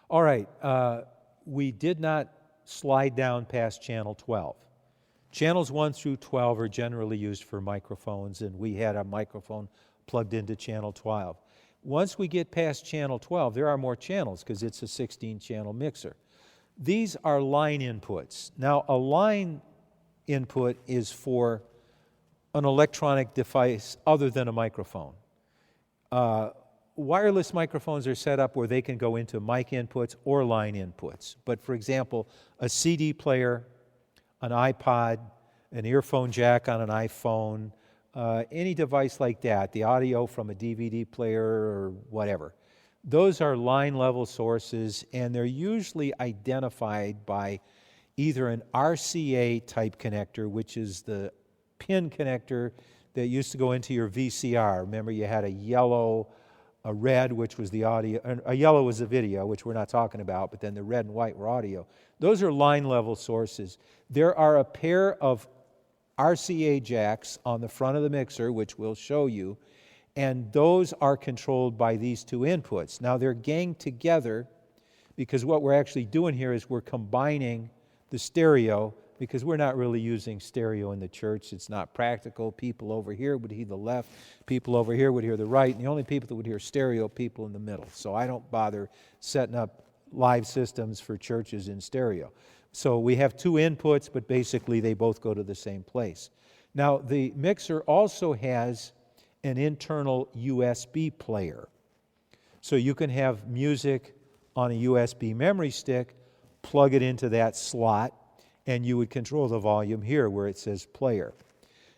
All right, we did not slide down past channel 12. Channels 1 through 12 are generally used for microphones, and we had a microphone plugged into channel 12. Once we get past channel 12, there are more channels because it's a 16-channel mixer. These are line inputs. Now, a line input is for an electronic device other than a microphone. Wireless microphones are set up where they can go into mic inputs or line inputs. But for example, a CD player, an iPod, an earphone jack on an iPhone, any device like that, the audio from a DVD player or whatever, those are line level sources, and they're usually identified by either an RCA type connector, which is the pin connector that used to go into your VCR. Remember, you had a yellow, a red, which was the audio, and a yellow was the video, which we're not talking about, but then the red and white were audio. Those are line level sources. There are a pair of RCA jacks on the front of the mixer, which we'll show you, and those are controlled by these two inputs. Now, they're ganged together because what we're actually doing here is we're combining the stereo, because we're not really using stereo in the church. It's not practical. People over here would hear the left, people over here would hear the right, and the only people that would hear stereo, people in the middle. So I don't bother setting up live systems for churches in stereo. So we have two inputs, but basically they both go to the same place. Now, the mixer also has an internal USB player. So you can have music on a USB memory stick, plug it into that slot, and you would control the volume here where it says player.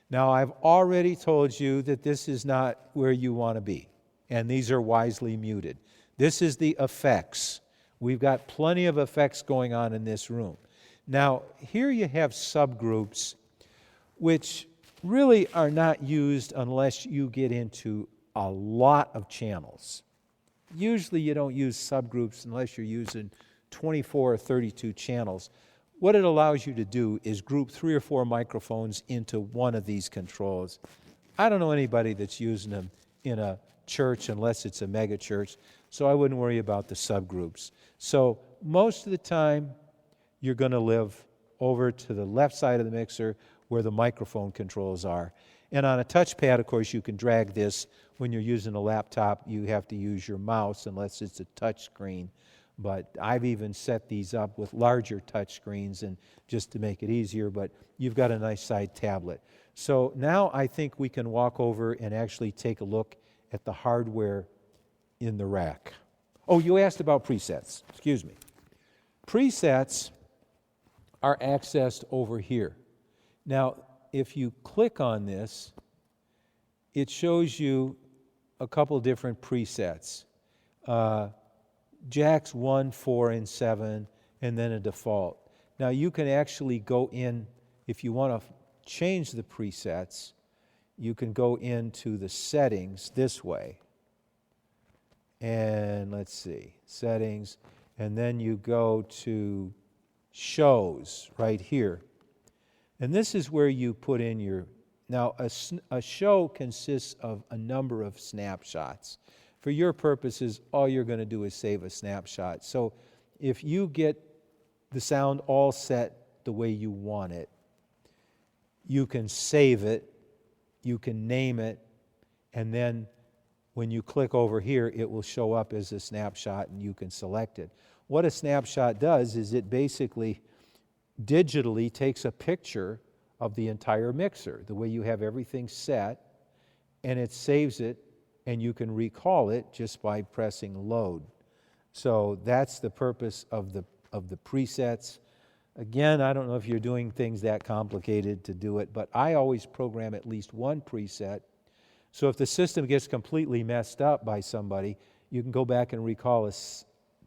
Now, I've already told you that this is not where you want to be, and these are wisely muted. This is the effects. We've got plenty of effects going on in this room. Now, here you have subgroups which really are not used unless you get into a lot of channels. Usually you don't use subgroups unless you're using 24 or 32 channels. What it allows you to do is group 3 or 4 microphones into one of these controls. I don't know anybody that's using them in a church unless it's a mega church, so I wouldn't worry about the subgroups. So most of the time, you're going to live over to the left side of the mixer where the microphone controls are. And on a touchpad, of course, you can drag this. When you're using a laptop, you have to use your mouse unless it's a touch screen. But I've even set these up with larger touch screens and just to make it easier, but you've got a nice side tablet. So now I think we can walk over and actually take a look at the hardware in the rack. Oh, you asked about presets. Excuse me. Presets are accessed over here. Now, if you click on this, it shows you a couple different presets. Jacks 1, 4, and 7, and then a default. Now, you can actually go in, if you want to change the presets, you can go into the settings this way. And let's see, settings, and then you go to shows right here. And this is where you put in your, now a show consists of a number of snapshots. For your purposes, all you're going to do is save a snapshot. So if you get the sound all set the way you want it, you can save it, you can name it, and then when you click over here, it will show up as a snapshot and you can select it. What a snapshot does is it basically digitally takes a picture of the entire mixer, the way you have everything set, and it saves it, and you can recall it just by pressing load. So that's the purpose of the presets. Again, I don't know if you're doing things that complicated to do it, but I always program at least one preset. So if the system gets completely messed up by somebody, you can go back and recall a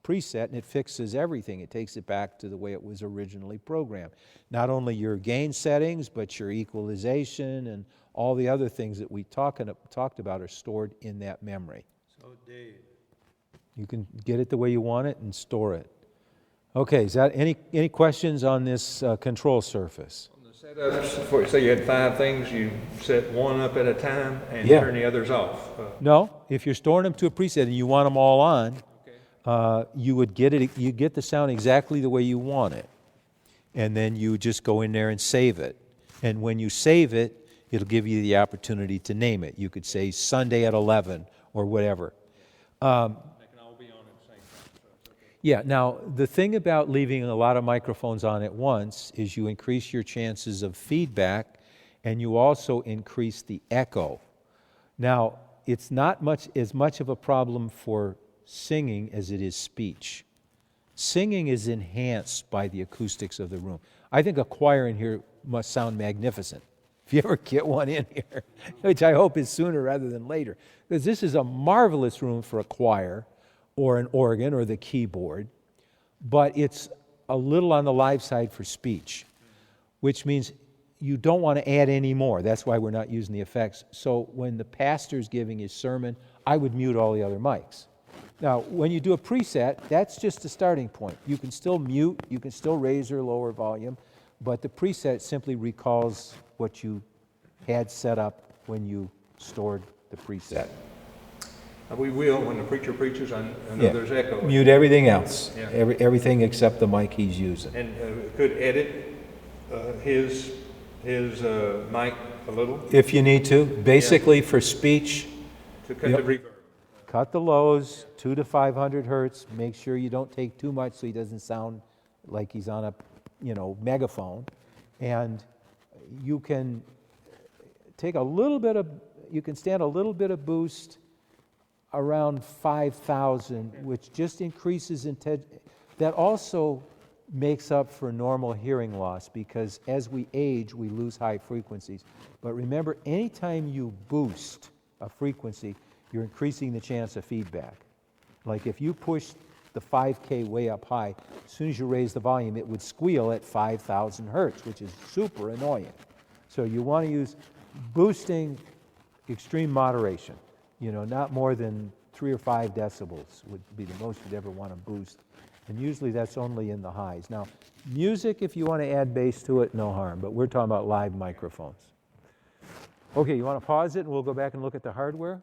preset, and it fixes everything. It takes it back to the way it was originally programmed. Not only your gain settings, but your equalization and all the other things that we talked about are stored in that memory. So, Dave, you can get it the way you want it and store it. Okay, is that any questions on this control surface? on the setups, say you had 5 things, you set one up at a time and turn the others off. No, if you're storing them to a preset and you want them all on, you would get it. You get the sound exactly the way you want it, and then you just go in there and save it. And when you save it, it'll give you the opportunity to name it. You could say Sunday at 11 or whatever. They can all be on at the same time, so it's okay. Yeah, now the thing about leaving a lot of microphones on at once is you increase your chances of feedback, and you also increase the echo. Now, it's not as much of a problem for singing as it is speech. Singing is enhanced by the acoustics of the room. I think a choir in here must sound magnificent. If you ever get one in here, which I hope is sooner rather than later, because this is a marvelous room for a choir or an organ or the keyboard, but it's a little on the live side for speech, which means you don't want to add any more. That's why we're not using the effects. So when the pastor's giving his sermon, I would mute all the other mics. Now, when you do a preset, that's just a starting point. You can still mute, you can still raise or lower volume, but the preset simply recalls what you had set up when you stored the preset. We will, when the preacher preaches, I know there's echo. Mute everything else, Yeah. everything except the mic he's using. And could edit his mic a little If you need to. Basically, for speech, to cut the reverb. cut the lows, 200 to 500 hertz. Make sure you don't take too much so he doesn't sound like he's on a, megaphone. And you can take you can stand a little bit of boost around 5,000, which just increases that also makes up for normal hearing loss, because as we age, we lose high frequencies. But remember, anytime you boost a frequency, you're increasing the chance of feedback. Like if you push the 5K way up high, as soon as you raise the volume, it would squeal at 5,000 hertz, which is super annoying. So you want to use boosting, extreme moderation. Not more than 3 or 5 decibels would be the most you'd ever want to boost. And usually that's only in the highs. Now, music, if you want to add bass to it, no harm, but we're talking about live microphones. Okay, you want to pause it and we'll go back and look at the hardware?